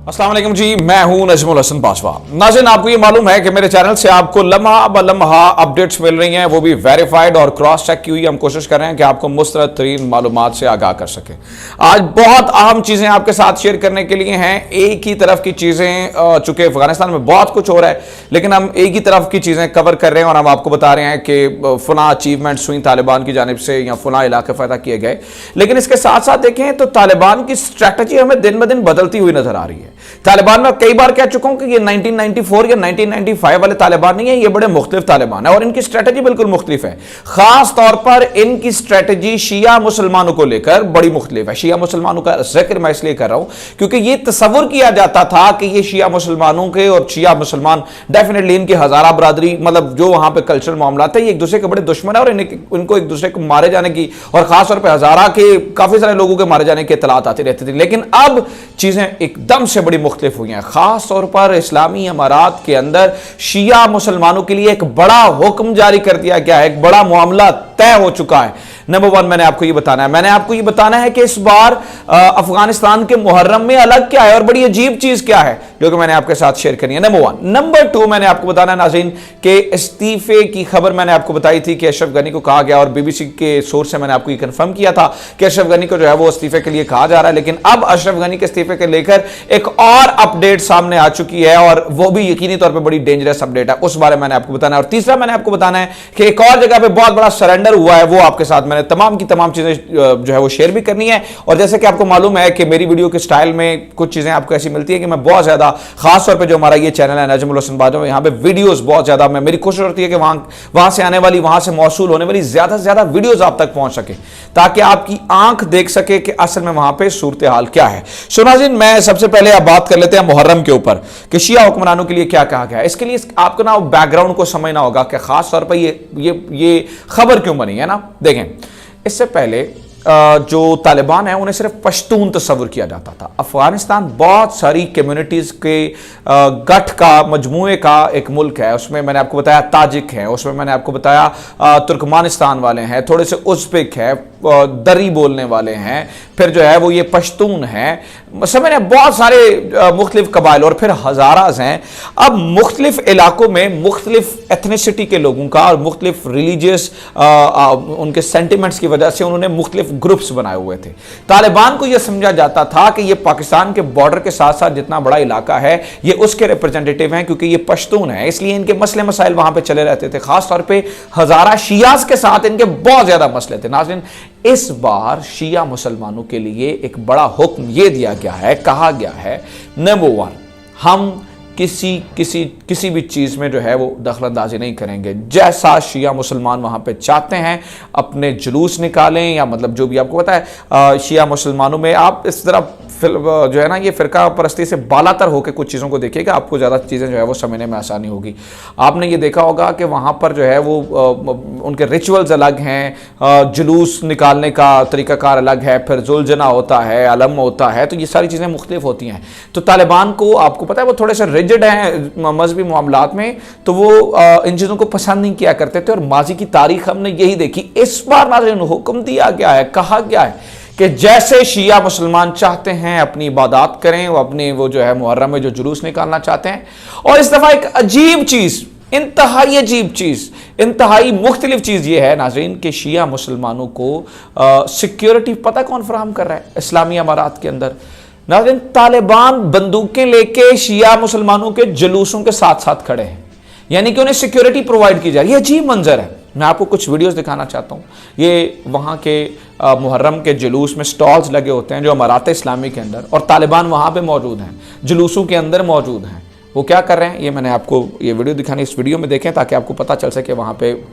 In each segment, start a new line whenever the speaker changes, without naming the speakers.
अस्सलाम वालेकुम जी, मैं हूं नजमुल हसन बाजवा। नाज़रीन, आपको ये मालूम है कि मेरे चैनल से आपको लम्हा ब लम्हा अपडेट्स मिल रही हैं, वो भी वेरीफाइड और क्रॉस चेक की हुई। हम कोशिश कर रहे हैं कि आपको मुस्तरद तरीन मालूमात से आगाह कर सकें। आज बहुत अहम चीज़ें आपके साथ शेयर करने के लिए हैं। एक ही तरफ की चीज़ें, चूंकि अफगानिस्तान में बहुत कुछ हो रहा है, लेकिन हम एक ही तरफ की चीज़ें कवर कर रहे हैं और हम आपको बता रहे हैं कि फुला अचीवमेंट्स हुई तालिबान की जानिब से या फुला इलाके फतह किए गए। लेकिन इसके साथ साथ देखें तो तालिबान की स्ट्रैटेजी हमें दिन ब दिन बदलती हुई नजर आ रही है। तालिबान में कई बार कह चुका हूं कि ये 1994 या 1995 वाले तालिबान नहीं है, ये बड़े मुख्तलिफ तालिबान है और इनकी स्ट्रेटजी बिल्कुल मुख्तलिफ है। खास तौर पर इनकी स्ट्रेटजी शिया मुसलमानों को लेकर बड़ी मुख्तलिफ है। शिया मुसलमानों का जिक्र मैं इसलिए कर रहा हूं क्योंकि ये तस्वुर किया जाता था कि ये शिया मुसलमानों के और शिया मुसलमान डेफिनेटली इनकी हजारा बरादरी, मतलब जो वहां पर कल्चरल मामला थे, ये एक दूसरे के बड़े दुश्मन है और इनको एक दूसरे को मारे जाने की और खासतौर पर हजारा के काफी सारे लोगों के मारे जाने की इत्तलात आती रहती थी। लेकिन अब चीजें एकदम से बड़ी मुख्तलिफ हुई हैं। खास तौर पर इस्लामी अमारात के अंदर शिया मुसलमानों के लिए एक बड़ा हुक्म जारी कर दिया गया है, एक बड़ा मामला तय हो चुका है। नंबर वन मैंने आपको ये बताना है कि इस बार अफगानिस्तान के मुहर्रम में अलग क्या है और बड़ी अजीब चीज क्या है जो कि मैंने आपके साथ शेयर करनी है, नंबर वन। नंबर टू मैंने आपको बताना है नाज़रीन कि इस्तीफे की खबर मैंने आपको बताई थी कि अशरफ गनी को कहा गया और बीबीसी के सोर्स से मैंने आपको ये कंफर्म किया था कि अशरफ गनी को जो है वो इस्तीफे के लिए कहा जा रहा है। लेकिन अब अशरफ गनी के इस्तीफे को लेकर एक और अपडेट सामने आ चुकी है और वो भी यकीनी तौर पर बड़ी डेंजरस अपडेट है, उस बारे में मैंने आपको बताना है। और तीसरा मैंने आपको बताना है कि एक और जगह पे बहुत बड़ा सरेंडर हुआ है, वो आपके साथ मैंने तमाम की तमाम चीजें जो है वो शेयर भी करनी है। और जैसे कि आपको मालूम है कि मेरी वीडियो के स्टाइल में कुछ चीजें आपको ऐसी मिलती है कि मैं बहुत ज्यादा, खास तौर पे जो हमारा ये चैनल है नजमुल हसन बाजवा, यहाँ पे वीडियोस बहुत ज्यादा मेरी कोशिश होती है कि वहां से आने वाली, वहां से मौसूल होने वाली ज्यादा से ज्यादा वीडियोस आप तक पहुंच सके ताकि आपकी आंख देख सके कि असल में वहां पे सूरत हाल क्या है। सो नाज़रीन, मैं सबसे पहले आप बात कर लेते हैं मुहर्रम के ऊपर कि शिया हुक्मरानों के लिए क्या कहा गया है। इसके लिए आपको ना बैकग्राउंड को समझना होगा कि खास तौर पर ये खबर क्यों बनी है ना। देखें, इससे पहले जो तालिबान है उन्हें सिर्फ पश्तून तस्वुर किया जाता था। अफगानिस्तान बहुत सारी कम्युनिटीज़ के गठ का, मजमूए का एक मुल्क है। उसमें मैंने आपको बताया ताजिक है, उसमें मैंने आपको बताया तुर्कमानिस्तान वाले हैं, थोड़े से उज़्बेक है, दरी बोलने वाले हैं, फिर जो है वो ये पश्तून है, समझ बहुत सारे मुख्तलिफ कबाइल और फिर हज़ाराज हैं। अब मुख्तलिफ इलाकों में मुख्तलिफ एथनिसिटी के लोगों का और मुख्तलिफ रिलीजियस उनके सेंटिमेंट्स की वजह से उन्होंने मुख्तलिफ ग्रुप्स बनाए हुए थे। तालिबान को यह समझा जाता था कि ये पाकिस्तान के बॉर्डर के साथ साथ जितना बड़ा इलाका है ये उसके रिप्रेजेंटेटिव हैं क्योंकि ये पश्तून है, इसलिए इनके मसले मसाइल वहां पे चले रहते थे। खासतौर पे हजारा शियाज के साथ इनके बहुत ज्यादा मसले थे। नाज़रीन, इस बार शिया मुसलमानों के लिए एक बड़ा हुक्म यह दिया गया है, कहा गया है, नंबर वन, हम किसी भी चीज में जो है वो दखलंदाजी नहीं करेंगे। जैसा शिया मुसलमान वहां पे चाहते हैं अपने जुलूस निकालें या मतलब जो भी आपको पता है शिया मुसलमानों में आप इस तरह जो है ना ये फिरका परस्ती से बालातर होकर कुछ चीज़ों को देखिएगा, आपको ज़्यादा चीज़ें जो है वो समझने में आसानी होगी। आपने ये देखा होगा कि वहाँ पर जो है वो उनके रिचुअल्स अलग हैं, जुलूस निकालने का तरीक़ाकार अलग है, फिर जुलजना होता है, अलम होता है, तो ये सारी चीज़ें मुख्तलिफ होती हैं। तो तालिबान को आपको पता है वो थोड़े से रिजिड हैं मजहबी मामलात में, तो वो इन चीज़ों को पसंद नहीं किया करते थे और माजी की तारीख हमने यही देखी। इस बार नाज़रीन हुक्म दिया गया है, कहा गया है कि जैसे शिया मुसलमान चाहते हैं अपनी इबादत करें, वो अपने वो जो है मुहर्रम में जो जुलूस निकालना चाहते हैं। और इस दफ़ा एक अजीब चीज़, इंतहाई अजीब चीज़, इंतहाई मुख्तलिफ चीज़ ये है नाज़रीन कि शिया मुसलमानों को सिक्योरिटी पता कौन फराहम कर रहा है इस्लामी अमारात के अंदर। नाज़रीन, तालिबान बंदूकें लेके शिया मुसलमानों के जुलूसों के साथ साथ खड़े हैं, यानी कि उन्हें सिक्योरिटी प्रोवाइड की जा रही है। अजीब मंजर है, मैं आपको कुछ वीडियोस दिखाना चाहता हूँ। ये वहाँ के मुहर्रम के जुलूस में स्टॉल्स लगे होते हैं जो अमारात इस्लामी के अंदर, और तालिबान वहाँ पे मौजूद हैं, जुलूसों के अंदर मौजूद हैं। वो क्या कर रहे हैं ये मैंने आपको ये वीडियो दिखानी, इस वीडियो में देखें ताकि आपको पता चल सके वहाँ पे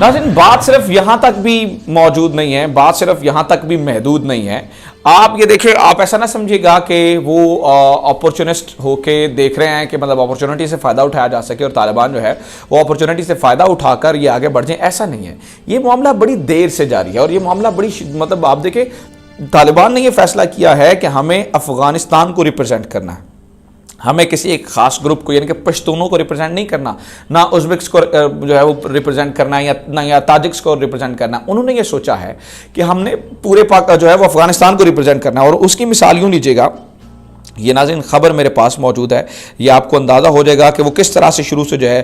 नाज़रीन बात सिर्फ यहाँ तक भी मौजूद नहीं है, बात सिर्फ यहाँ तक भी महदूद नहीं है। आप ये देखिए, आप ऐसा ना समझिएगा कि वो अपॉर्चुनिस्ट होके देख रहे हैं कि मतलब अपॉर्चुनिटी से फ़ायदा उठाया जा सके और तालिबान जो है वो अपॉर्चुनिटी से फ़ायदा उठाकर ये आगे बढ़ जाए, ऐसा नहीं है। ये मामला बड़ी देर से जारी है और ये मामला बड़ी मतलब आप देखें, तालिबान ने ये फैसला किया है कि हमें अफ़गानिस्तान को रिप्रेजेंट करना है, हमें किसी एक खास ग्रुप को यानी कि पश्तूनों को रिप्रेजेंट नहीं करना, ना उज़्बेक्स को जो है वो रिप्रेजेंट करना है या ताजिक्स को रिप्रेजेंट करना। उन्होंने ये सोचा है कि हमने पूरे पाक जो है वो अफ़गानिस्तान को रिप्रेजेंट करना है। और उसकी मिसाल यूँ लीजिएगा, ये नाज़रीन ख़बर मेरे पास मौजूद है, ये आपको अंदाज़ा हो जाएगा कि वो किस तरह से शुरू से जो है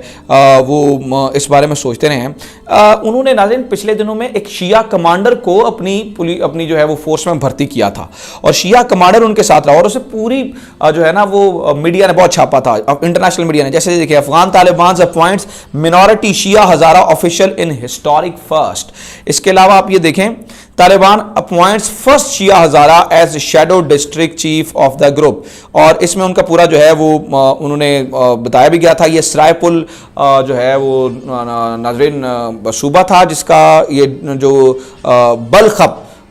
वो इस बारे में सोचते रहे हैं। उन्होंने नाज़रीन पिछले दिनों में एक शिया कमांडर को अपनी जो है वो फोर्स में भर्ती किया था और शिया कमांडर उनके साथ रहा और उसे पूरी जो है ना वो मीडिया ने बहुत छापा था, इंटरनेशनल मीडिया ने। जैसे देखिए, Afghan Taliban appoints minority Shia Hazara official in historic first. इसके अलावा आप ये देखें, Taliban appoints first Shia Hazara as shadow district chief of the group. और इसमें उनका पूरा जो है वो उन्होंने बताया भी गया था। ये सरायपुल जो है वो नाज़रीन सूबा था जिसका ये जो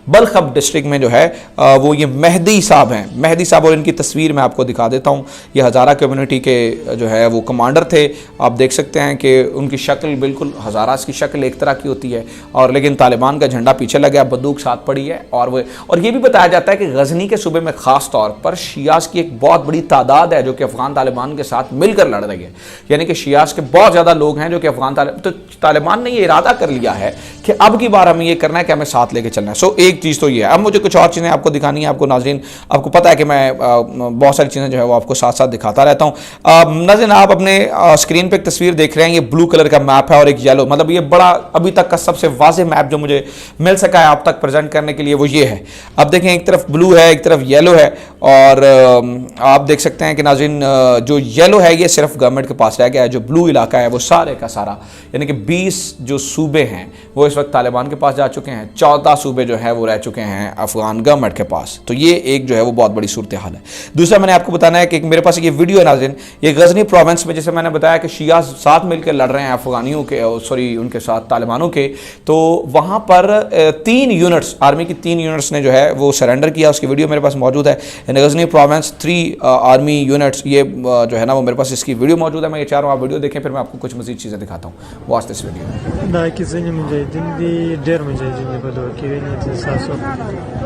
बलखब डिस्ट्रिक्ट में जो है वो ये मेहदी साहब हैं, मेहदी साहब, और इनकी तस्वीर मैं आपको दिखा देता हूँ। ये हज़ारा कम्युनिटी के जो है वो कमांडर थे। आप देख सकते हैं कि उनकी शक्ल बिल्कुल हज़ारास की शक्ल एक तरह की होती है और लेकिन तालिबान का झंडा पीछे लगा है, बंदूक साथ पड़ी है। और ये भी बताया जाता है कि गज़नी के सूबे में ख़ास तौर पर शियास की एक बहुत बड़ी तादाद है जो कि अफ़गान तालिबान के साथ मिलकर लड़ रही है, यानी कि शियास के बहुत ज़्यादा लोग हैं जो कि अफ़गान तालिबान ने ये इरादा कर लिया है कि अब की बार हमें ये करना है कि हमें साथ लेके चलना है। सो एक चीज़ तो ये है। अब मुझे कुछ और चीज़ें आपको दिखानी है। आपको नाज़रीन, आपको पता है कि मैं बहुत सारी चीज़ें जो है वो आपको साथ साथ दिखाता रहता हूँ। नाज़रीन, आप अपने स्क्रीन पे एक तस्वीर देख रहे हैं, ये ब्लू कलर का मैप है और एक येलो, मतलब ये बड़ा अभी तक का सबसे वाज़ेह मैप जो मुझे मिल सका है आप तक प्रेजेंट करने के लिए वो ये है। अब देखें, एक तरफ ब्लू है, एक तरफ येलो है और आप देख सकते हैं कि नाज़रीन जो येलो है ये सिर्फ गवर्नमेंट के पास रह गया है, जो ब्लू इलाका है वो सारे का सारा यानी कि 20 जो सूबे हैं वो इस वक्त तालिबान के पास जा चुके हैं, 14 सूबे जो है वो रह चुके हैं अफगान गवर्नमेंट के पास। तो ये एक जो है वो बहुत बड़ी सूरत हाल है। दूसरा मैंने आपको बताना है कि मेरे पास ये वीडियो है नाज़रीन, ये गज़नी प्रोविंस में जैसे मैंने बताया कि शिया साथ मिलकर लड़ रहे हैं अफगानियों के, सॉरी उनके साथ तालिबानों के, तो वहाँ पर 3 यूनिट्स, आर्मी की 3 यूनिट्स ने जो है वो सरेंडर किया। उसकी वीडियो मेरे पास मौजूद है। इन गज़नी प्रोविंस 3 आर्मी यूनिट्स, ये जो है ना वो मेरे पास इसकी वीडियो मौजूद है। मैं ये चाह रहा हूँ आप वीडियो देखें, फिर मैं आपको कुछ मज़ीद चीज़ें दिखाता हूँ। Watch this video.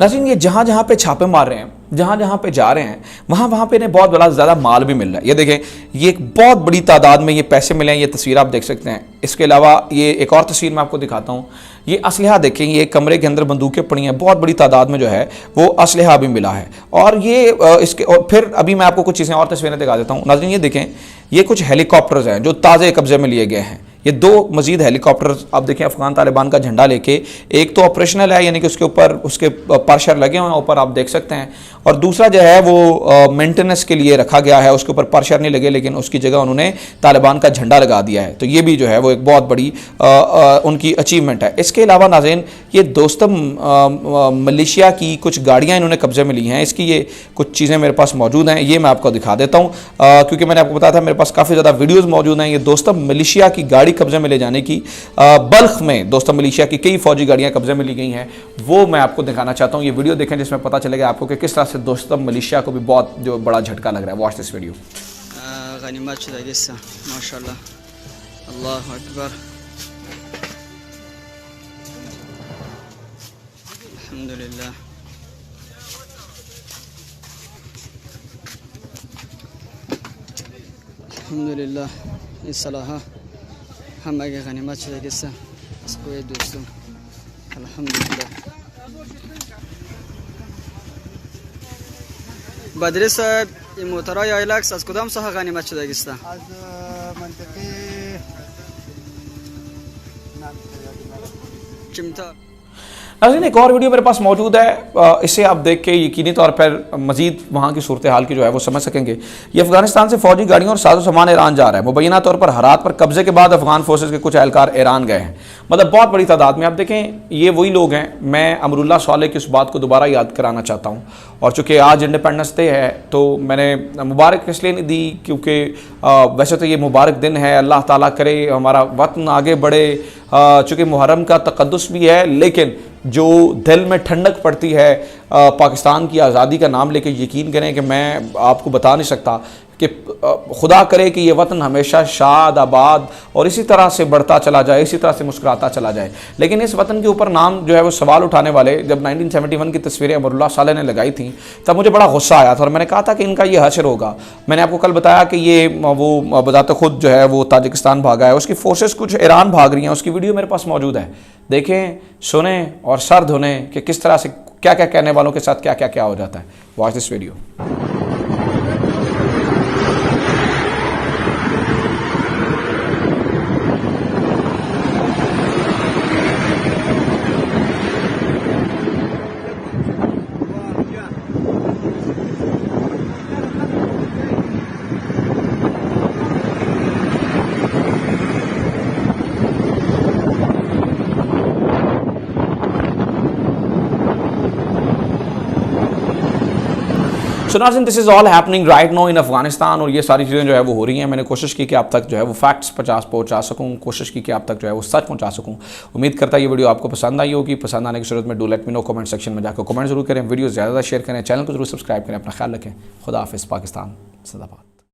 नाज़रीन, ये जहाँ जहाँ पे छापे मार रहे हैं, जहाँ जहाँ पे जा रहे हैं, वहाँ वहाँ पे इन्हें बहुत बड़ा ज़्यादा माल भी मिल रहा है। ये देखें, ये एक बहुत बड़ी तादाद में ये पैसे मिले हैं। ये तस्वीर आप देख सकते हैं। इसके अलावा ये एक और तस्वीर मैं आपको दिखाता हूँ। ये असलहा देखें, ये कमरे के अंदर बंदूकें पड़ी हैं, बहुत बड़ी तादाद में जो है वो असलहा भी मिला है। और ये इसके और फिर अभी मैं आपको कुछ चीज़ें और तस्वीरें दिखा देता हूँ। नाज़रीन, ये देखें, ये कुछ हेलीकॉप्टर्स हैं जो ताज़े कब्जे में लिए गए हैं। ये 2 मजीद हेलीकॉप्टर आप देखें अफगान तालिबान का झंडा लेके, एक तो ऑपरेशनल है यानी कि उसके ऊपर उसके परशर लगे हुए हैं ऊपर आप देख सकते हैं, और दूसरा जो है वो मेंटेनेंस के लिए रखा गया है, उसके ऊपर परशर नहीं लगे लेकिन उसकी जगह उन्होंने तालिबान का झंडा लगा दिया है। तो ये भी जो है वो एक बहुत बड़ी उनकी अचीवमेंट है। इसके अलावा नाज़रीन ये दोस्तम मलेशिया की कुछ गाड़ियाँ इन्होंने कब्जे में ली हैं, इसकी ये कुछ चीज़ें मेरे पास मौजूद हैं, ये मैं आपको दिखा देता हूँ क्योंकि मैंने आपको बताया था मेरे पास काफ़ी ज़्यादा वीडियोज़ मौजूद हैं। ये दोस्तम मलेशिया की गाड़ी कब्जे में ले जाने की, बल्क में दोस्तम मलेशिया की कई फौजी गाड़ियाँ कब्जे में ली गई हैं, वो मैं आपको दिखाना चाहता हूँ। ये वीडियो देखें जिसमें पता चलेगा आपको कि किस तरह से दोस्तम मलेशिया को भी बहुत जो बड़ा झटका लग रहा है। Watch this video.
गनीमत शुदा किस्सा माशाल्लाह, अल्लाह अकबर, अल्हम्दुलिल्लाह। अल्हम्दुलिल्लाह इस सलाह हम आगे गनीमत शुदा किस्सा इसको ये दोस्तों अल्हम्दुलिल्लाह। बद्री साहब ये मोटरा या इलाक्स आज कदम सहा गनीमत शुदा किस्सा
आज मंतकी
चिमटा।
नाज़रीन एक और वीडियो मेरे पास मौजूद है, इसे आप देख के यकीनी तौर पर मजीद वहाँ की सूरत हाल की जो है वो समझ सकेंगे। ये अफगानिस्तान से फौजी गाड़ियों और साजो सामान ईरान जा रहा है। मुबैना तौर पर हरात पर कब्जे के बाद अफगान फोर्सेज के कुछ एहलकार ईरान गए हैं, मतलब बहुत बड़ी तादाद में। आप देखें ये वही लोग हैं। मैं अमरुल्लाह सालेह की उस बात को दोबारा याद कराना चाहता हूँ, और चूँकि आज इंडिपेंडेंस डे है तो मैंने मुबारक इसलिए नहीं दी क्योंकि वैसे तो ये मुबारक दिन है, अल्लाह ताला करे हमारा वतन आगे बढ़े, चूँकि मुहर्रम का तक़द्दुस भी है, लेकिन जो दिल में ठंडक पड़ती है पाकिस्तान की आज़ादी का नाम लेके, यकीन करें कि मैं आपको बता नहीं सकता कि खुदा करे कि ये वतन हमेशा शाद आबाद और इसी तरह से बढ़ता चला जाए, इसी तरह से मुस्कुराता चला जाए। लेकिन इस वतन के ऊपर नाम जो है वो सवाल उठाने वाले, जब 1971 की तस्वीरें अमरुल्लाह सालेह ने लगाई थी तब मुझे बड़ा गुस्सा आया था और मैंने कहा था कि इनका ये हशर होगा। मैंने आपको कल बताया कि ये वो बजाते खुद जो है वो ताजिकिस्तान भागा है, उसकी फोर्सेस कुछ ईरान भाग रही हैं, उसकी वीडियो मेरे पास मौजूद है। देखें, सुने और सर धुने कि किस तरह से क्या क्या कहने वालों के साथ क्या क्या क्या हो जाता है। Watch this video. सो नाज़रीन this is all happening right now in Afghanistan, और ये सारी चीज़ें जो है वो हो रही हैं। मैंने कोशिश की कि आप तक जो है वो फैक्ट्स पहुंचा सकूं, कोशिश की कि आप तक जो है वो सच पहुंचा सकूं। उम्मीद करता है ये वीडियो आपको पसंद आई होगी। पसंद आने की सूरत में do let me know, comment section में जाकर कमेंट जरूर करें, वीडियो ज़्यादा शेयर करें, चैनल को जरूर सब्सक्राइब करें। अपना ख्याल रखें। खुदा हाफिज़। पाकिस्तान जिंदाबाद।